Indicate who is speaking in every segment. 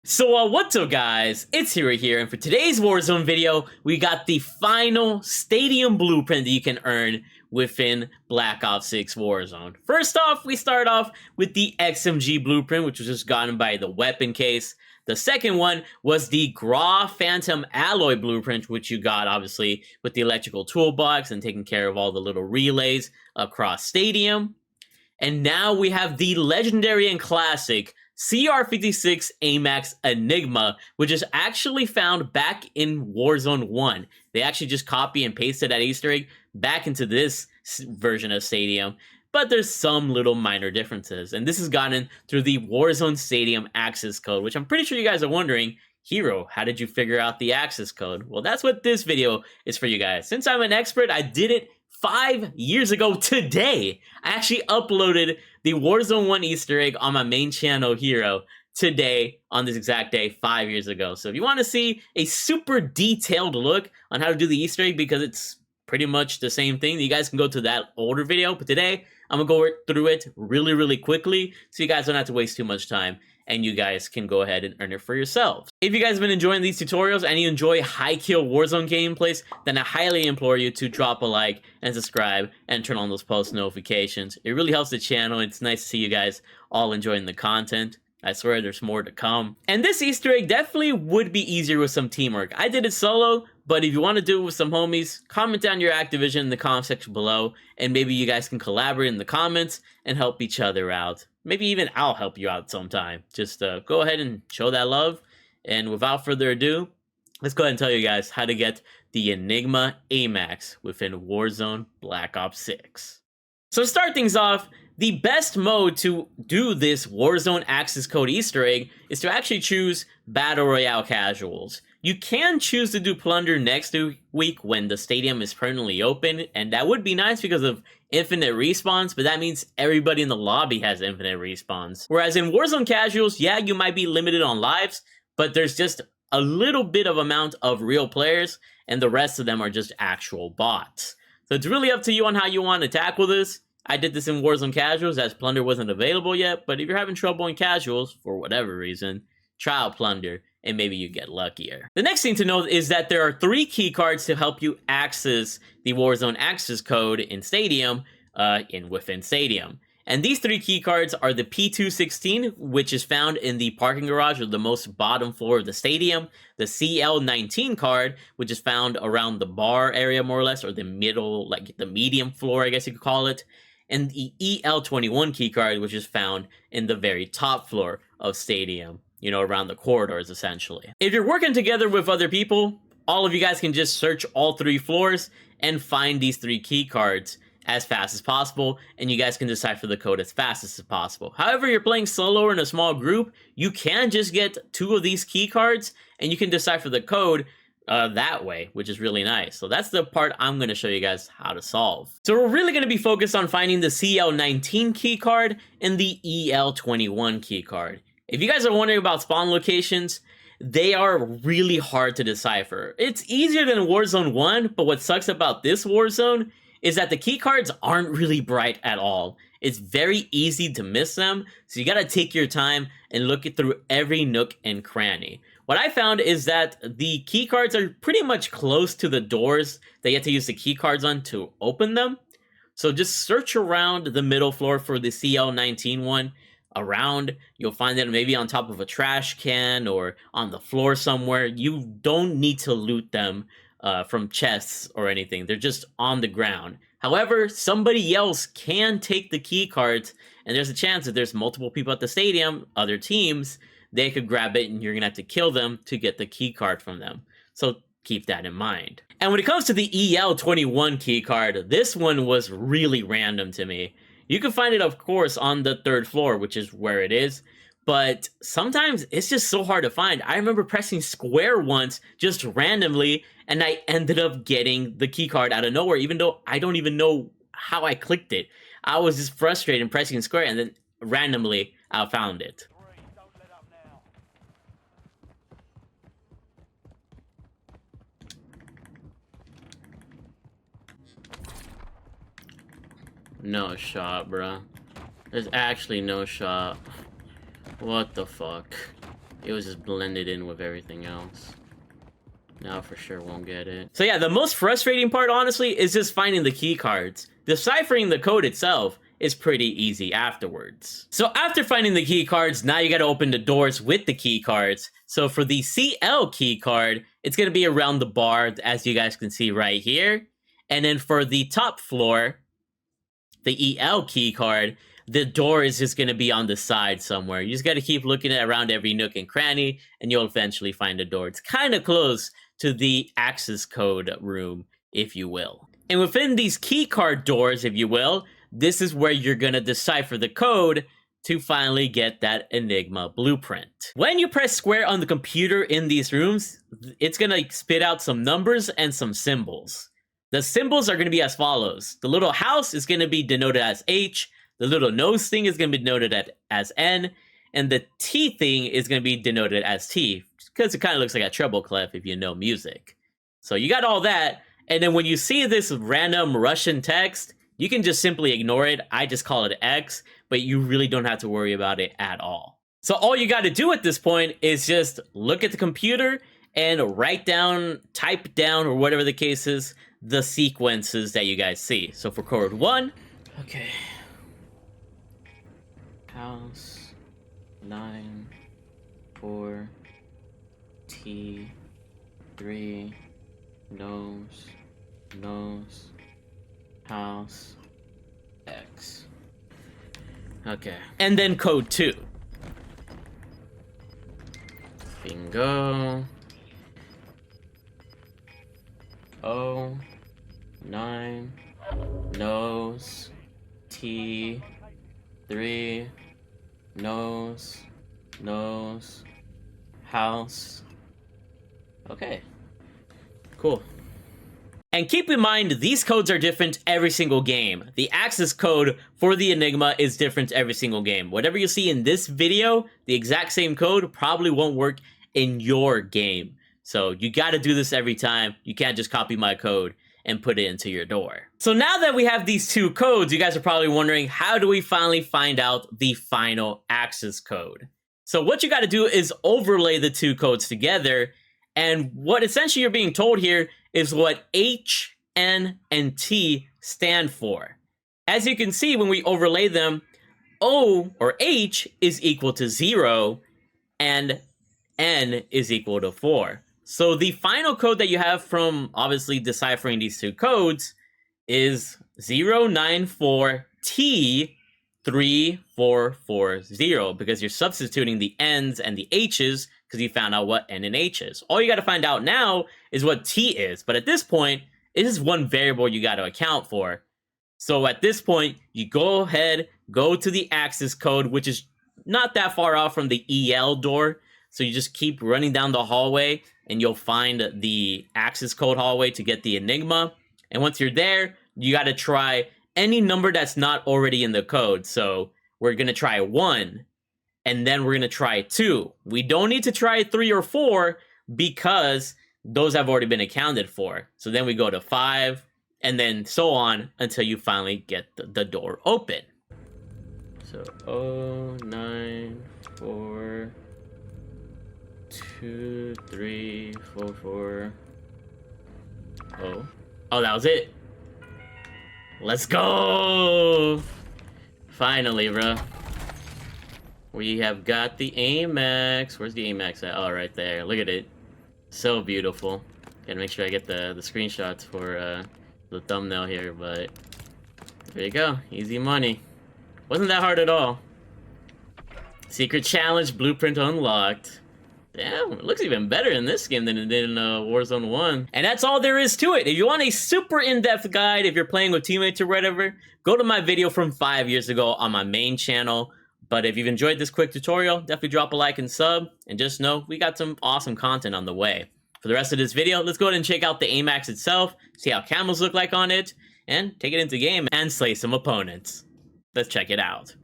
Speaker 1: So what's up guys, it's Hero here, and for today's Warzone video, we got the final stadium blueprint that you can earn within Black Ops 6 Warzone. First off, we start off with the XMG blueprint, which was just gotten by the weapon case. The second one was the GRAU Phantom Alloy blueprint, which you got obviously with the electrical toolbox and taking care of all the little relays across stadium. And now we have the legendary and classic CR56 Amax Enigma, which is actually found back in Warzone 1. They actually just copy and pasted that Easter egg back into this version of Stadium, but there's some little minor differences. And this is gotten through the Warzone Stadium access code, which I'm pretty sure you guys are wondering, Hero, how did you figure out the access code? Well, that's what this video is for you guys. Since I'm an expert, I did it 5 years ago today. I actually uploaded the Warzone 1 Easter egg on my main channel, Hero, today on this exact day 5 years ago. So if you want to see a super detailed look on how to do the Easter egg, because it's pretty much the same thing, you guys can go to that older video. But today, I'm going to go through it really quickly so you guys don't have to waste too much time, and you guys can go ahead and earn it for yourselves. If you guys have been enjoying these tutorials and you enjoy high kill Warzone gameplays, then I highly implore you to drop a like and subscribe and turn on those post notifications. It really helps the channel. It's nice to see you guys all enjoying the content. I swear there's more to come. And this Easter egg definitely would be easier with some teamwork. I did it solo, but if you want to do it with some homies, comment down your Activision in the comment section below, and maybe you guys can collaborate in the comments and help each other out. Maybe even I'll help you out sometime. Just go ahead and show that love. And without further ado, let's go ahead and tell you guys how to get the Enigma Amax within Warzone Black Ops 6. So to start things off, the best mode to do this Warzone access code Easter egg is to actually choose Battle Royale Casuals. You can choose to do Plunder next week when the stadium is permanently open, and that would be nice because of infinite respawns, but that means everybody in the lobby has infinite respawns. Whereas in Warzone Casuals, yeah, you might be limited on lives, but there's just a little bit of amount of real players, and the rest of them are just actual bots. So it's really up to you on how you want to tackle this. I did this in Warzone Casuals as Plunder wasn't available yet, but if you're having trouble in Casuals, for whatever reason, try out Plunder, and maybe you get luckier. The next thing to note is that there are 3 keycards to help you access the Warzone access code in Stadium, within Stadium. And these 3 keycards are the P216, which is found in the parking garage or the most bottom floor of the stadium, the CL19 card, which is found around the bar area more or less, or the middle, like the medium floor, I guess you could call it, and the EL21 keycard, which is found in the very top floor of Stadium, you know, around the corridors, essentially. If you're working together with other people, all of you guys can just search all 3 floors and find these 3 keycards as fast as possible, and you guys can decipher the code as fast as possible. However, you're playing solo or in a small group, you can just get 2 of these keycards, and you can decipher the code that way, which is really nice. So that's the part I'm going to show you guys how to solve. So we're really going to be focused on finding the CL19 keycard and the EL21 keycard. If you guys are wondering about spawn locations, they are really hard to decipher. It's easier than Warzone 1, but what sucks about this Warzone is that the keycards aren't really bright at all. It's very easy to miss them, so you gotta take your time and look it through every nook and cranny. What I found is that the keycards are pretty much close to the doors that you have to use the keycards on to open them. So just search around the middle floor for the CL19 one. Around, you'll find it maybe on top of a trash can or on the floor somewhere. You don't need to loot them from chests or anything. They're just on the ground. However, somebody else can take the key cards, and there's a chance that there's multiple people at the stadium, other teams, they could grab it, and you're gonna have to kill them to get the key card from them. So keep that in mind. And when it comes to the EL21 key card, this one was really random to me. You can find it, of course, on the 3rd floor, which is where it is, but sometimes it's just so hard to find. I remember pressing square once, just randomly, and I ended up getting the keycard out of nowhere, even though I don't even know how I clicked it. I was just frustrated pressing square, and then randomly, I found it. No shot, bruh. There's actually no shot. What the fuck? it was just blended in with everything else. Now for sure won't get it. So yeah, the most frustrating part, honestly, is just finding the key cards. Deciphering the code itself is pretty easy afterwards. So after finding the key cards, now you gotta open the doors with the key cards. So for the CL key card, it's gonna be around the bar, as you guys can see right here. And then for the top floor, the EL key card, the door is just gonna be on the side somewhere. You just gotta keep looking around every nook and cranny, and you'll eventually find a door. It's kind of close to the access code room, if you will. And within these key card doors, if you will, this is where you're gonna decipher the code to finally get that Enigma blueprint. When you press square on the computer in these rooms, it's gonna spit out some numbers and some symbols. The symbols are gonna be as follows. The little house is gonna be denoted as H, the little nose thing is gonna be denoted as N, and the T thing is gonna be denoted as T, because it kind of looks like a treble clef if you know music. So you got all that, and then when you see this random Russian text, you can just simply ignore it. I just call it X, but you really don't have to worry about it at all. So all you got to do at this point is just look at the computer and write down, type down, or whatever the case is, the sequences that you guys see. So for code 1, okay, house 9 4 T 3 nose house X. Okay. And then code 2. Bingo. O 9 nose T 3 nose house. Okay. Cool. And keep in mind, these codes are different every single game. The access code for the Enigma is different every single game. Whatever you see in this video, the exact same code probably won't work in your game. So you gotta do this every time. You can't just copy my code and put it into your door. So now that we have these two codes, you guys are probably wondering, how do we finally find out the final access code? So what you gotta do is overlay the two codes together, and what essentially you're being told here is what H, N, and T stand for. As you can see, when we overlay them, O, or H, is equal to 0, and N is equal to 4. So the final code that you have from, obviously, deciphering these two codes is 094T3440, because you're substituting the N's and the H's, because you found out what N and H is. All you got to find out now is what T is, but at this point, it is one variable you got to account for. So at this point, you go ahead, go to the access code, which is not that far off from the EL door. So you just keep running down the hallway, and you'll find the access code hallway to get the Enigma. And once you're there, you got to try any number that's not already in the code. So we're going to try 1. And then we're going to try 2. We don't need to try 3 or 4 because those have already been accounted for. So then we go to 5, and then so on until you finally get the door open. So 094 2 3 4 4. Oh, that was it. Let's go! Finally, bro. We have got the Amax. Where's the Amax at? Oh, right there. Look at it. So beautiful. Gotta make sure I get the screenshots for the thumbnail here, but there you go. Easy money. Wasn't that hard at all. Secret challenge, blueprint unlocked. Damn, it looks even better in this game than it did in Warzone 1. And that's all there is to it. If you want a super in-depth guide, if you're playing with teammates or whatever, go to my video from 5 years ago on my main channel. But if you've enjoyed this quick tutorial, definitely drop a like and sub. And just know, we got some awesome content on the way. For the rest of this video, let's go ahead and check out the Amax itself, see how camos look like on it, and take it into game and slay some opponents. Let's check it out.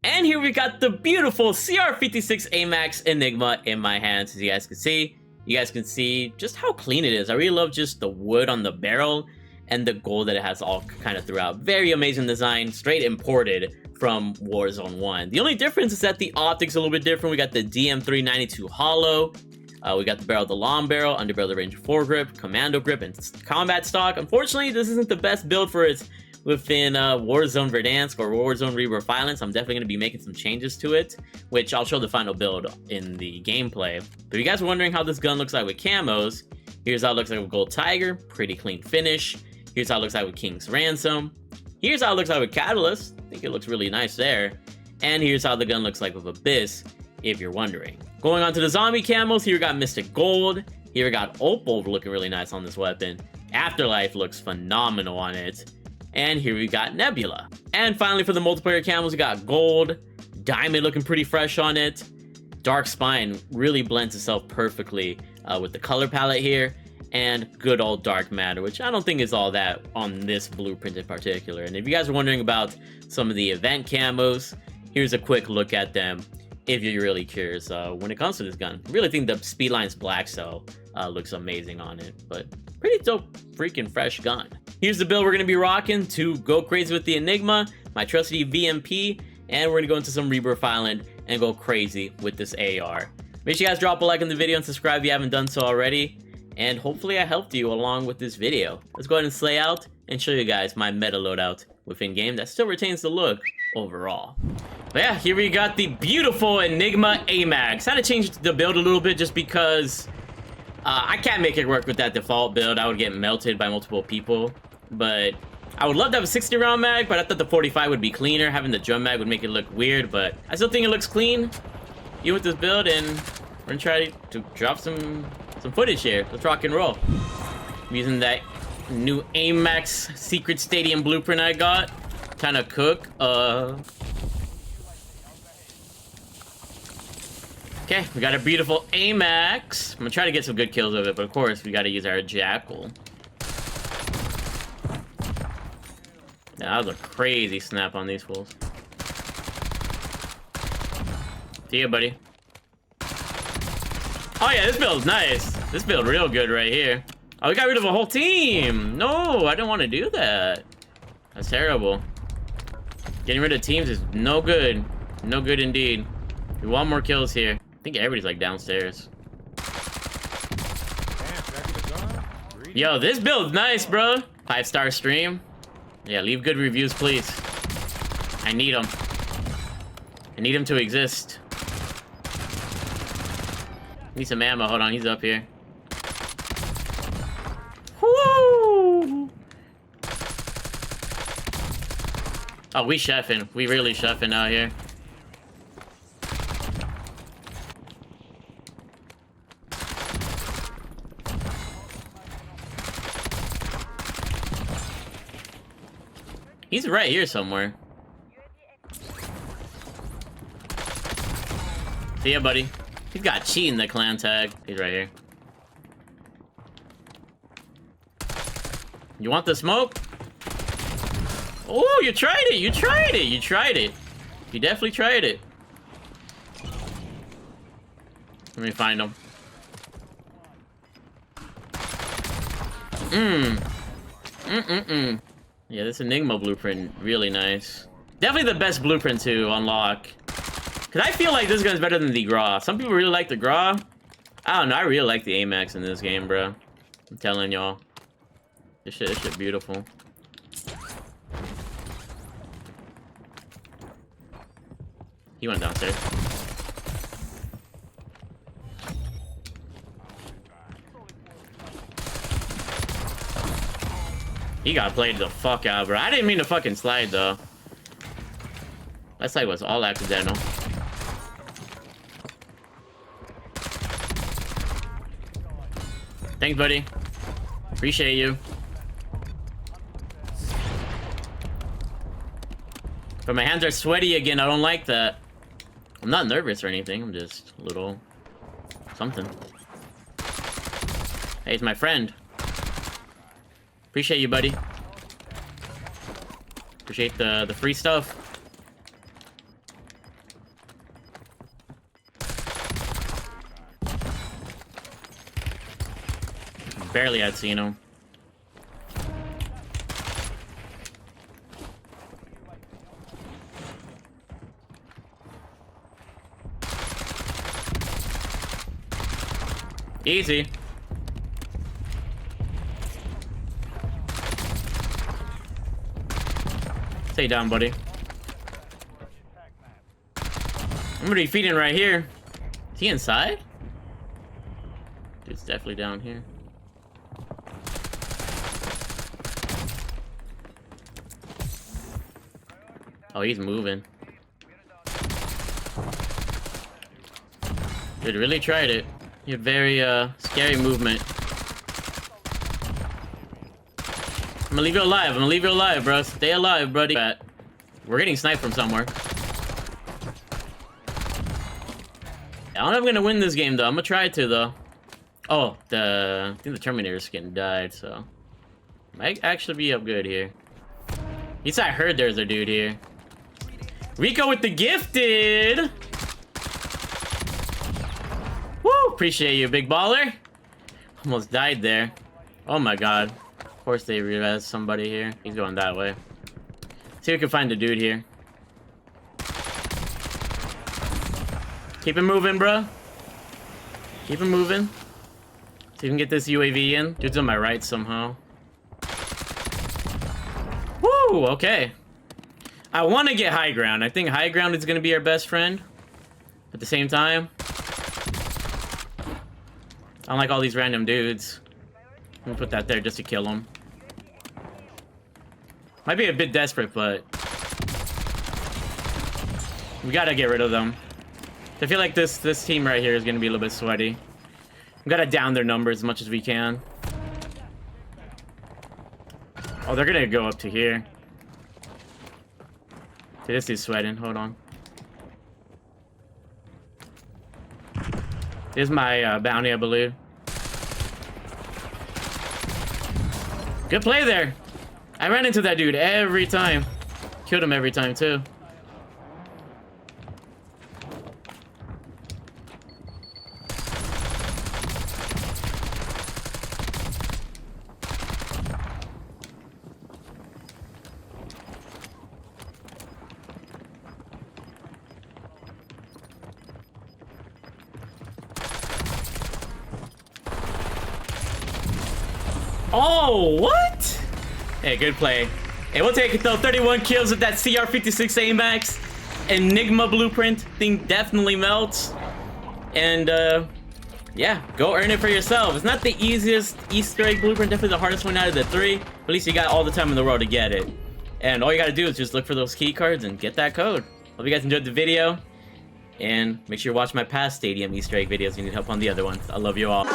Speaker 1: And here we got the beautiful CR56 Amax Enigma in my hands, as you guys can see. You guys can see just how clean it is. I really love just the wood on the barrel and the gold that it has all kind of throughout. Very amazing design, straight imported from Warzone 1. The only difference is that the optics are a little bit different. We got the DM392 hollow. We got the barrel of the long barrel, underbarrel of the Ranger foregrip, commando grip, and combat stock. Unfortunately, this isn't the best build for its within Warzone Verdansk or Warzone Rebirth Violence. I'm definitely going to be making some changes to it, which I'll show the final build in the gameplay. But if you guys are wondering how this gun looks like with camos, here's how it looks like with Gold Tiger, pretty clean finish. Here's how it looks like with King's Ransom. Here's how it looks like with Catalyst. I think it looks really nice there. And here's how the gun looks like with Abyss, if you're wondering. Going on to the zombie camos, here we got Mystic Gold. Here we got Opal looking really nice on this weapon. Afterlife looks phenomenal on it. And here we got Nebula. And finally for the multiplayer camos, we got Gold. Diamond looking pretty fresh on it. Dark Spine really blends itself perfectly with the color palette here. And good old Dark Matter, which I don't think is all that on this blueprint in particular. And if you guys are wondering about some of the event camos, here's a quick look at them if you're really curious when it comes to this gun. I really think the Speedline's Black Cell looks amazing on it, but pretty dope freaking fresh gun. Here's the build we're going to be rocking to go crazy with the Enigma, my trusty VMP, and we're going to go into some Rebirth Island and go crazy with this AR. Make sure you guys drop a like on the video and subscribe if you haven't done so already. And hopefully I helped you along with this video. Let's go ahead and slay out and show you guys my meta loadout within game that still retains the look overall. But yeah, here we got the beautiful Enigma Amax. Had to change the build a little bit just because I can't make it work with that default build. I would get melted by multiple people. But I would love to have a 60 round mag, but I thought the 45 would be cleaner. Having the drum mag would make it look weird, but I still think it looks clean. You with this build, and we're gonna try to drop some footage here. Let's rock and roll. I'm using that new Amax Secret Stadium blueprint I got. Kind of cook. Okay, we got a beautiful Amax. I'm gonna try to get some good kills with it, but of course we gotta use our Jackal. That was a crazy snap on these fools. See ya, buddy. Oh yeah, this build's nice. This build real good right here. Oh, we got rid of a whole team. No, I don't want to do that. That's terrible. Getting rid of teams is no good. No good indeed. We want more kills here. I think everybody's like downstairs. Yo, this build's nice, bro. 5-star stream. Yeah, leave good reviews, please. I need them. I need them to exist. Need some ammo. Hold on, he's up here. Woo! Oh, we chefing. We really chefing out here. He's right here somewhere. See ya, buddy. He's got cheat in the clan tag. He's right here. You want the smoke? Oh, you tried it! You tried it! You tried it! You definitely tried it. Let me find him. Yeah, this Enigma blueprint, really nice. Definitely the best blueprint to unlock. Because I feel like this gun's better than the GRAU. Some people really like the GRAU. I don't know, I really like the Amax in this game, bro. I'm telling y'all. This shit beautiful. He went downstairs. He got played the fuck out, bro. I didn't mean to fucking slide, though. That slide was all accidental. Thanks, buddy. Appreciate you. But my hands are sweaty again. I don't like that. I'm not nervous or anything. I'm just a little something. Hey, it's my friend. Appreciate you, buddy. Appreciate the free stuff. Barely had seen him. Easy. Stay down, buddy. I'm gonna be feeding right here. Is he inside? Dude's definitely down here. Oh, he's moving. Dude really tried it. You had very scary movement. I'm gonna leave you alive. I'm gonna leave you alive, bro. Stay alive, buddy. We're getting sniped from somewhere. I don't know if I'm gonna win this game though. I'm gonna try to though. Oh, I think the Terminator skin died, so might actually be up good here. At least I heard there's a dude here. Rico with the gifted. Woo! Appreciate you, big baller. Almost died there. Oh my god. Of course they realized somebody here. He's going that way. See if we can find a dude here. Keep it moving, bro. Keep it moving. See if we can get this UAV in. Dude's on my right somehow. Woo! Okay. I want to get high ground. I think high ground is going to be our best friend. At the same time, I don't like all these random dudes. I'm going to put that there just to kill them. Might be a bit desperate, but we got to get rid of them. I feel like this team right here is going to be a little bit sweaty. We got to down their numbers as much as we can. Oh, they're going to go up to here. Okay, this is sweating. Hold on. Here's my bounty, I believe. Good play there. I ran into that dude every time. Killed him every time, too. Oh, what? Hey, good play. Hey, we'll take it though. 31 kills with that CR56 Amax Enigma blueprint. Thing definitely melts. And yeah, go earn it for yourself. It's not the easiest Easter egg blueprint, definitely the hardest one out of the three. But at least you got all the time in the world to get it. And all you gotta do is just look for those key cards and get that code. Hope you guys enjoyed the video. And make sure you watch my past Stadium Easter egg videos if you need help on the other ones. I love you all.